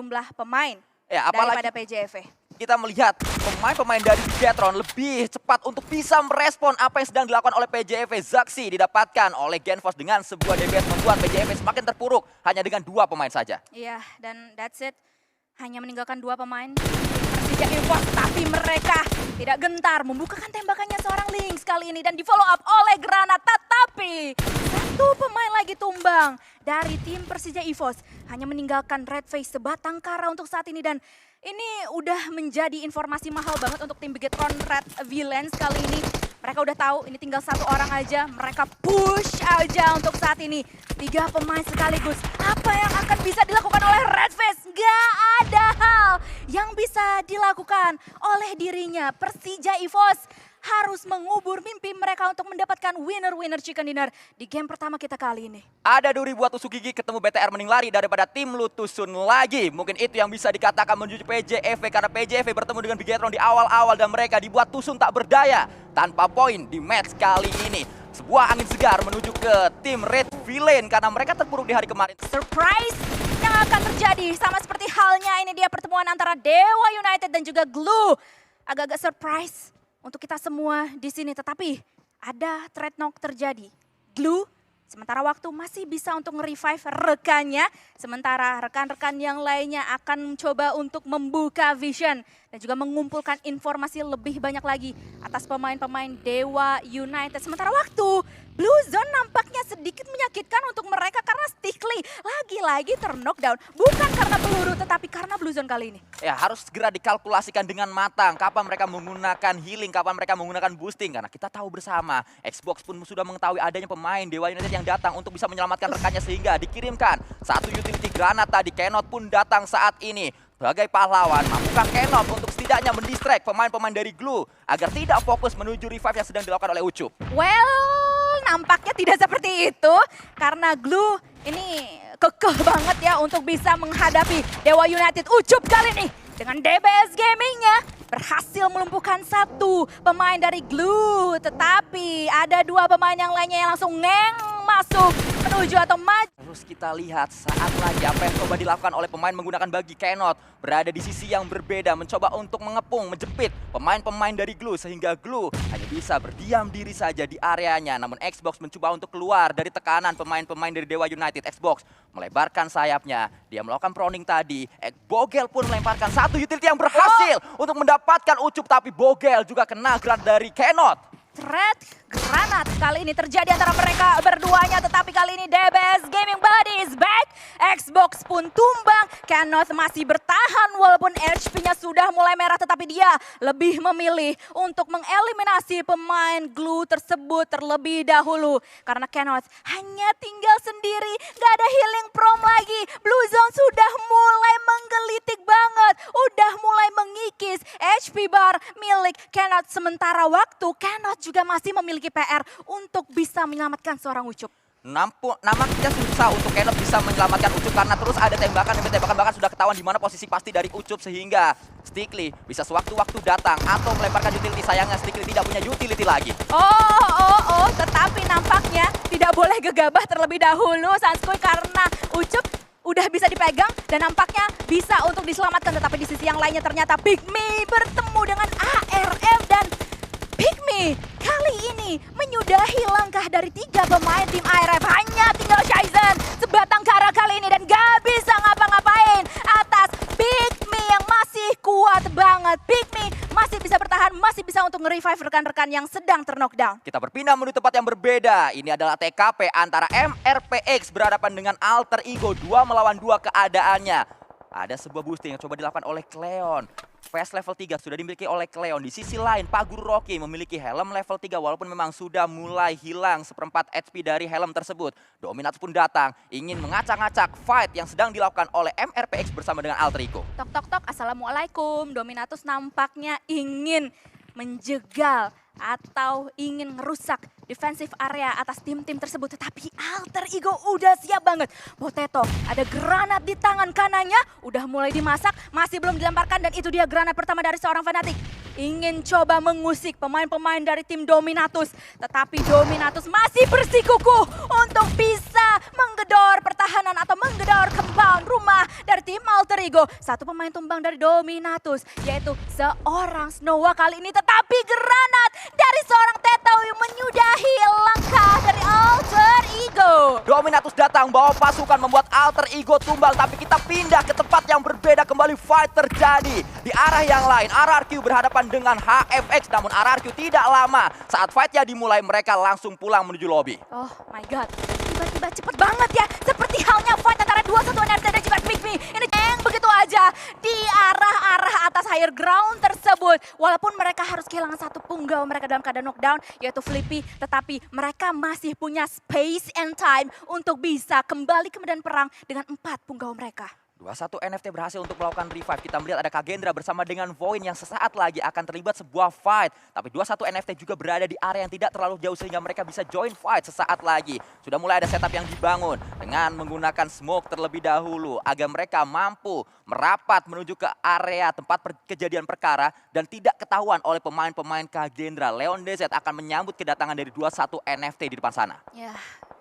jumlah pemain Ya, apalagi daripada PJV. kita melihat pemain-pemain dari Bigetron lebih cepat untuk bisa merespon apa yang sedang dilakukan oleh PJV. Zaxi didapatkan oleh Genfos dengan sebuah DPS membuat PJV semakin terpuruk hanya dengan 2 pemain saja. Iya, dan that's it. Hanya meninggalkan 2 pemain Persija EVOS, tapi mereka tidak gentar membukakan tembakannya seorang Lynx kali ini dan di follow up oleh Granat. Tetapi 1 pemain lagi tumbang dari tim Persija EVOS, hanya meninggalkan Red Face sebatang kara untuk saat ini dan ini udah menjadi informasi mahal banget untuk tim Bigetron Red Villains kali ini. Mereka udah tahu ini tinggal 1 orang aja, mereka push aja untuk saat ini. 3 pemain sekaligus. Apa yang akan bisa dilakukan oleh Red Face? Gak ada hal yang bisa dilakukan oleh dirinya. Persija EVOS harus mengubur mimpi mereka untuk mendapatkan winner chicken dinner di game pertama kita kali ini. Ada Duri buat tusuk gigi, ketemu BTR mending lari daripada tim Lutusun lagi. Mungkin itu yang bisa dikatakan menuju PJV karena PJV bertemu dengan Bigetron di awal-awal dan mereka dibuat Tusun tak berdaya tanpa poin di match kali ini. Sebuah angin segar menuju ke tim Red Villain karena mereka terpuruk di hari kemarin. Surprise yang akan terjadi sama seperti halnya ini dia pertemuan antara Dewa United dan juga Glue. Agak-agak surprise untuk kita semua di sini, tetapi ada trade knock terjadi. Glue sementara waktu masih bisa untuk nge-revive rekannya, sementara rekan-rekan yang lainnya akan mencoba untuk membuka vision dan juga mengumpulkan informasi lebih banyak lagi atas pemain-pemain Dewa United. Sementara waktu Blue Zone nampaknya sedikit menyakitkan untuk mereka karena Stickly lagi-lagi ter-knockdown. Bukan karena peluru tetapi karena Blue Zone kali ini. Ya harus segera dikalkulasikan dengan matang kapan mereka menggunakan healing, kapan mereka menggunakan boosting. Karena kita tahu bersama Xbox pun sudah mengetahui adanya pemain Dewa United yang datang untuk bisa menyelamatkan rekannya sehingga dikirimkan 1 utility granat tadi. Kenot pun datang saat ini. Sebagai pahlawan, mampukah Kenot untuk setidaknya mendistract pemain-pemain dari Glue agar tidak fokus menuju revive yang sedang dilakukan oleh Ucup? Well, nampaknya tidak seperti itu karena Glue ini kekeh banget ya untuk bisa menghadapi Dewa United. Ucup kali ini dengan DBS Gaming-nya berhasil melumpuhkan 1 pemain dari Glue. Tetapi ada 2 pemain yang lainnya yang langsung masuk menuju atau maju. Terus kita lihat saat lagi apa yang coba dilakukan oleh pemain menggunakan bagi Kenot. Berada di sisi yang berbeda, mencoba untuk mengepung, menjepit pemain-pemain dari Glue. Sehingga Glue hanya bisa berdiam diri saja di areanya. Namun Xbox mencoba untuk keluar dari tekanan pemain-pemain dari Dewa United. Xbox melebarkan sayapnya, dia melakukan proning tadi. Bogel pun melemparkan 1 utility yang berhasil untuk mendapatkan Ucup. Tapi Bogel juga kena granat dari Kenot. Threat granat kali ini terjadi antara mereka berduanya, tetapi kali ini DBS Gaming Buddy is back. Xbox pun tumbang, Kenot masih bertahan walaupun HP-nya sudah mulai merah, tetapi dia lebih memilih untuk mengeliminasi pemain Glue tersebut terlebih dahulu. Karena Kenot hanya tinggal sendiri, gak ada healing prom lagi. Blue Zone sudah mulai menggelitik banget, udah mulai mengikis HP bar milik Kenot. Sementara waktu Kenot juga masih memiliki PR untuk bisa menyelamatkan seorang Ucup. Nampaknya susah untuk Kenot bisa menyelamatkan Ucup karena terus ada tembakan demi tembakan, bahkan sudah ketahuan di mana posisi pasti dari Ucup sehingga Stickly bisa sewaktu-waktu datang atau melemparkan utility. Sayangnya Stickly tidak punya utility lagi. Tetapi nampaknya tidak boleh gegabah terlebih dahulu Sanskui karena Ucup udah bisa dipegang dan nampaknya bisa untuk diselamatkan. Tetapi di sisi yang lainnya ternyata Pygmy bertemu dengan ARF dan Pygmy kali ini menyudahi langkah dari 3 pemain tim ARF. Hanya tinggal Shaizen sebatang kara kali ini dan gak bisa ngapa-ngapain atas Pygmy yang masih kuat banget. Pygmy masih bisa bertahan, masih bisa untuk nge-revive rekan-rekan yang sedang ter-knockdown. Kita berpindah menuju tempat yang berbeda. Ini adalah TKP antara MRPX berhadapan dengan Alter Ego. 2 melawan 2 keadaannya. Ada sebuah boosting yang coba dilakukan oleh Cleon. Fast level 3 sudah dimiliki oleh Cleon. Di sisi lain, Pak Guru Rocky memiliki helm level 3 walaupun memang sudah mulai hilang seperempat HP dari helm tersebut. Dominatus pun datang, ingin mengacak-ngacak fight yang sedang dilakukan oleh MRPX bersama dengan Alter Ego. Tok tok tok, assalamualaikum. Dominatus nampaknya ingin menjegal atau ingin merusak defensive area atas tim-tim tersebut. Tetapi Alter Ego udah siap banget. Potato ada granat di tangan kanannya, udah mulai dimasak, masih belum dilemparkan dan itu dia granat pertama dari seorang Fnatic. ingin coba mengusik pemain-pemain dari tim Dominatus. Tetapi Dominatus masih bersikukuh untuk bisa menggedor pertahanan atau menggedor compound rumah dari tim Alter Ego. Satu pemain tumbang dari Dominatus, yaitu seorang Snowa kali ini. Tetapi granat dari seorang Tetawi menyudahi langkah dari Alter Ego. Dominatus datang bawa pasukan membuat Alter Ego tumbang, tapi kita pindah ke tempat yang berbeda. Kembali fight terjadi di arah yang lain. RRQ berhadapan dengan HFX, namun RRQ tidak lama. Saat fightnya dimulai, mereka langsung pulang menuju lobby. Oh my god, tiba-tiba cepet banget ya. Seperti halnya fight antara 2-1 NRT dan juga Pick Me. Ini yang begitu aja di arah-arah atas higher ground tersebut. Walaupun mereka harus kehilangan satu punggawa mereka dalam keadaan knockdown, yaitu Flippy. Tetapi mereka masih punya space and time untuk bisa kembali ke medan perang dengan 4 punggawa mereka. 21 NFT berhasil untuk melakukan revive. Kita melihat ada Kagendra bersama dengan Voin yang sesaat lagi akan terlibat sebuah fight. Tapi 21 NFT juga berada di area yang tidak terlalu jauh sehingga mereka bisa join fight sesaat lagi. Sudah mulai ada setup yang dibangun dengan menggunakan smoke terlebih dahulu agar mereka mampu merapat menuju ke area tempat kejadian perkara dan tidak ketahuan oleh pemain-pemain Kagendra. Leon DZ akan menyambut kedatangan dari 21 NFT di depan sana. Ya,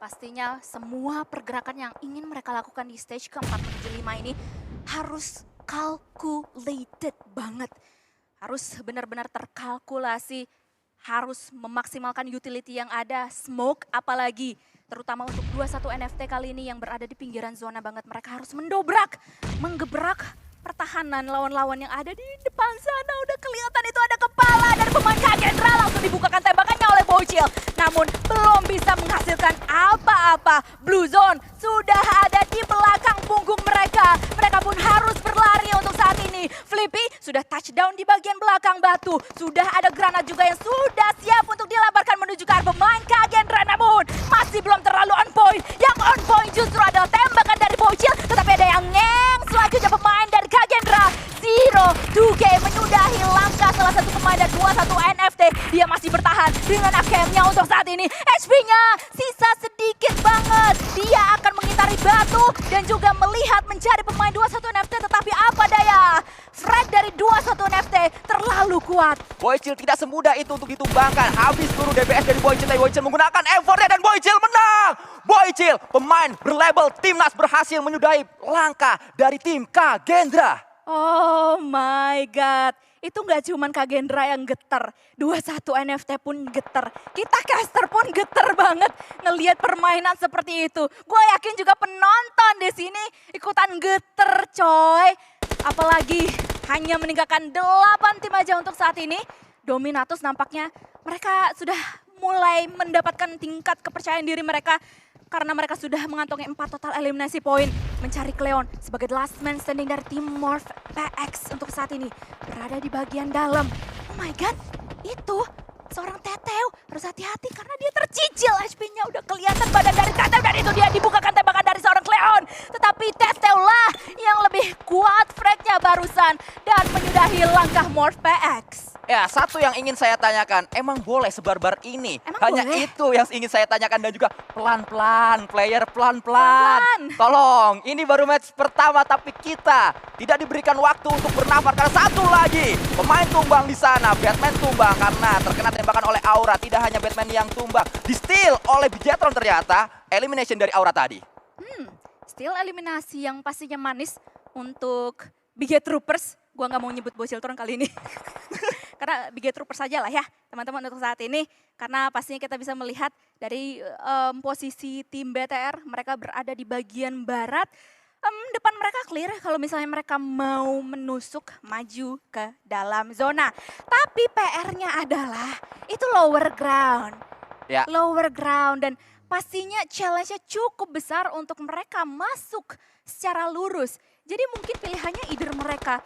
pastinya semua pergerakan yang ingin mereka lakukan di stage keempat menuju 5 ini harus calculated banget. Harus benar-benar terkalkulasi, harus memaksimalkan utility yang ada, smoke apalagi. Terutama untuk 21 NFT kali ini yang berada di pinggiran zona banget. Mereka harus mendobrak, menggebrak pertahanan lawan-lawan yang ada di depan sana. Udah kelihatan itu ada kepala dari pemain Kagendra, langsung dibukakan tembakannya oleh Bocil. Namun belum bisa menghasilkan apa-apa. Blue Zone sudah ada di belakang punggung mereka. Mereka pun harus berlari untuk saat ini. Flippy sudah touchdown di bagian belakang batu. Sudah ada granat juga yang sudah siap untuk dilemparkan menuju ke arah pemain Kagendra. Namun masih belum terlalu on point. Yang on point justru adalah tembakan dari Bocil. Tetapi ada yang ngeng selanjutnya pemain dari Kagendra. Zero 2K menyudahi langkah salah satu pemain dari 21 NFT. Dia masih bertahan dengan AKM-nya untuk saat ini. HP-nya sisa sedikit banget. Dia akan mengitari batu dan juga melihat mencari pemain 21 NFT. Tetapi apa daya, frag dari 21 NFT terlalu kuat. Boychill tidak semudah itu untuk ditumbangkan. Habis seluruh DPS dari Boychill, tapi Boychill menggunakan effortnya dan Boychill menang. Boychill, pemain berlabel Timnas, berhasil menyudahi langkah dari tim Kagendra. Oh my god, itu nggak cuman Kagendra yang geter, 21 NFT pun geter. Kita caster pun geter banget ngelihat permainan seperti itu. Gue yakin juga penonton di sini ikutan geter coy. Apalagi hanya meninggalkan 8 tim aja untuk saat ini. Dominatus nampaknya mereka sudah mulai mendapatkan tingkat kepercayaan diri mereka. Karena mereka sudah mengantongi 4 total eliminasi poin. Mencari Cleon sebagai the last man standing dari tim Morph PX untuk saat ini. Berada di bagian dalam. Oh my god, itu seorang Teteu. Harus hati-hati karena dia tercicil. HP-nya udah kelihatan badan dari Teteu. Dan itu dia dibukakan tembakan dari seorang Cleon. Tetapi Teteu lah yang lebih kuat fragnya barusan. Dan menyudahi langkah Morph PX. Ya, satu yang ingin saya tanyakan, emang boleh sebarbar ini? Emang Hanya boleh? itu yang ingin saya tanyakan dan juga pelan-pelan, player pelan-pelan. Tolong, ini baru match pertama tapi kita tidak diberikan waktu untuk bernafas karena satu lagi pemain tumbang di sana. Batman tumbang karena terkena tembakan oleh Aura. Tidak hanya Batman yang tumbang, di-steal oleh Bijetron ternyata. Elimination dari Aura tadi. Still eliminasi yang pastinya manis untuk Big Troopers. Gua nggak mau nyebut Bociltron kali ini. Karena Big Troopers saja lah ya teman-teman untuk saat ini. Karena pastinya kita bisa melihat dari posisi tim BTR. Mereka berada di bagian barat. Depan mereka clear kalau misalnya mereka mau menusuk maju ke dalam zona. Tapi PR-nya adalah itu lower ground. Ya. Lower ground dan pastinya challenge-nya cukup besar untuk mereka masuk secara lurus. Jadi mungkin pilihannya either mereka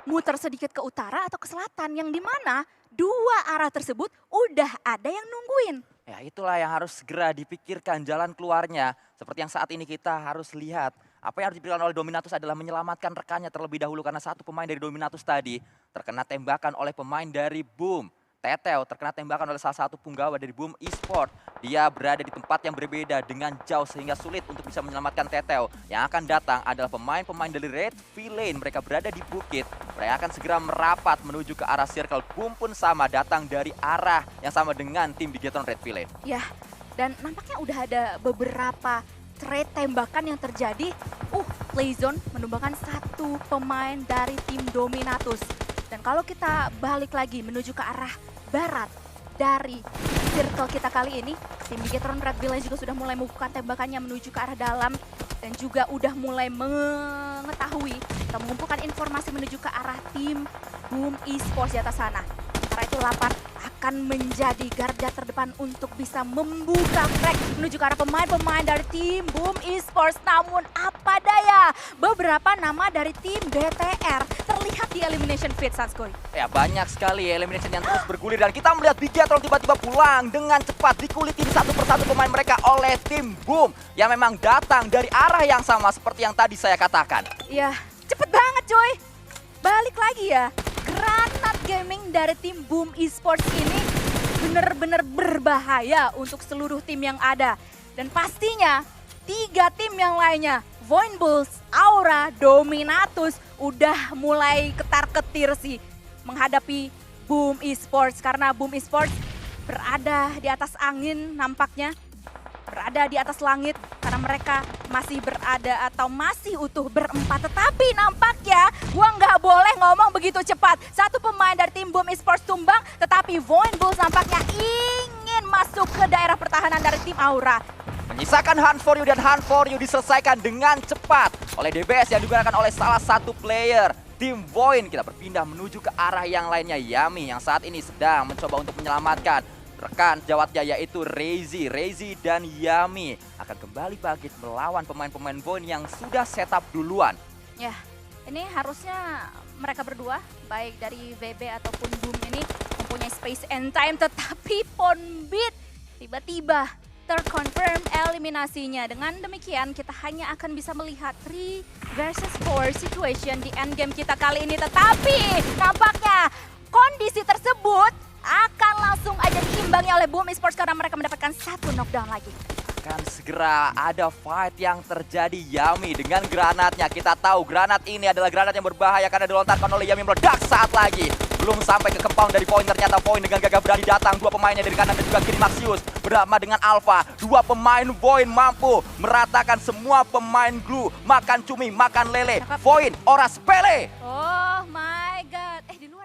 muter sedikit ke utara atau ke selatan yang dimana dua arah tersebut udah ada yang nungguin. Ya, itulah yang harus segera dipikirkan jalan keluarnya. Seperti yang saat ini kita harus lihat. Apa yang harus dipikirkan oleh Dominatus adalah menyelamatkan rekannya terlebih dahulu karena satu pemain dari Dominatus tadi terkena tembakan oleh pemain dari Boom. Teteo terkena tembakan oleh salah satu punggawa dari Boom Esport. Dia berada di tempat yang berbeda dengan jauh sehingga sulit untuk bisa menyelamatkan Teteo. Yang akan datang adalah pemain-pemain dari Red Villain. Mereka berada di bukit. Mereka akan segera merapat menuju ke arah circle. Boom pun sama, datang dari arah yang sama dengan tim Bigetron Red Villain. Ya, dan nampaknya udah ada beberapa trade tembakan yang terjadi. Playzone menumbangkan satu pemain dari tim Dominatus. Dan kalau kita balik lagi menuju ke arah barat dari circle kita kali ini, tim Bigetron Red Villain juga sudah mulai membuka tembakannya menuju ke arah dalam dan juga udah mulai mengetahui atau mengumpulkan informasi menuju ke arah tim Boom Esports di atas sana. Karena itu Lapar akan menjadi garda terdepan untuk bisa membuka crack menuju ke arah pemain-pemain dari tim Boom Esports. Namun apa daya, beberapa nama dari tim BTR terlihat di elimination feed, Sanskoy. Ya, banyak sekali elimination yang terus bergulir dan kita melihat Bigetron tiba-tiba pulang dengan cepat, dikulitin satu persatu pemain mereka oleh tim Boom yang memang datang dari arah yang sama seperti yang tadi saya katakan. Ya, cepet banget coy. Balik lagi ya, granat gaming dari tim Boom Esports ini bener-bener berbahaya untuk seluruh tim yang ada. Dan pastinya 3 tim yang lainnya, Void Bulls, Aura, Dominatus udah mulai ketar-ketir sih menghadapi Boom Esports. Karena Boom Esports berada di atas angin nampaknya, berada di atas langit karena mereka masih berada atau masih utuh berempat. Tetapi nampaknya gua nggak boleh ngomong begitu cepat. Satu pemain dari tim Boom Esports tumbang, tetapi Void Bulls nampaknya ingin masuk ke daerah pertahanan dari tim Aura. Menyisakan Hunt for You dan Hunt for You diselesaikan dengan cepat oleh DBS yang digunakan oleh salah satu player tim Void. Kita berpindah menuju ke arah yang lainnya, Yami yang saat ini sedang mencoba untuk menyelamatkan rekan jawatnya yaitu Reizi dan Yami akan kembali bangkit melawan pemain-pemain Void yang sudah setup duluan. Ya, ini harusnya mereka berdua baik dari VB ataupun Boom ini mempunyai space and time, tetapi Ponbit tiba-tiba terconfirm eliminasinya. Dengan demikian kita hanya akan bisa melihat 3 versus 4 situation di endgame kita kali ini. Tetapi nampaknya kondisi tersebut akan langsung aja diimbangi oleh Boom Esports karena mereka mendapatkan 1 knockdown lagi. Akan segera ada fight yang terjadi. Yami dengan granatnya, kita tahu granat ini adalah granat yang berbahaya karena dilontarkan oleh Yami meledak saat lagi. Belum sampai ke compound dari Point, ternyata Point dengan gagah berani datang. 2 pemainnya dari kanan dan juga kiri, Maxius bersama dengan Alpha. 2 pemain Void mampu meratakan semua pemain Glue. Makan cumi, makan lele. Void, ora sepele. Oh my god. Di luar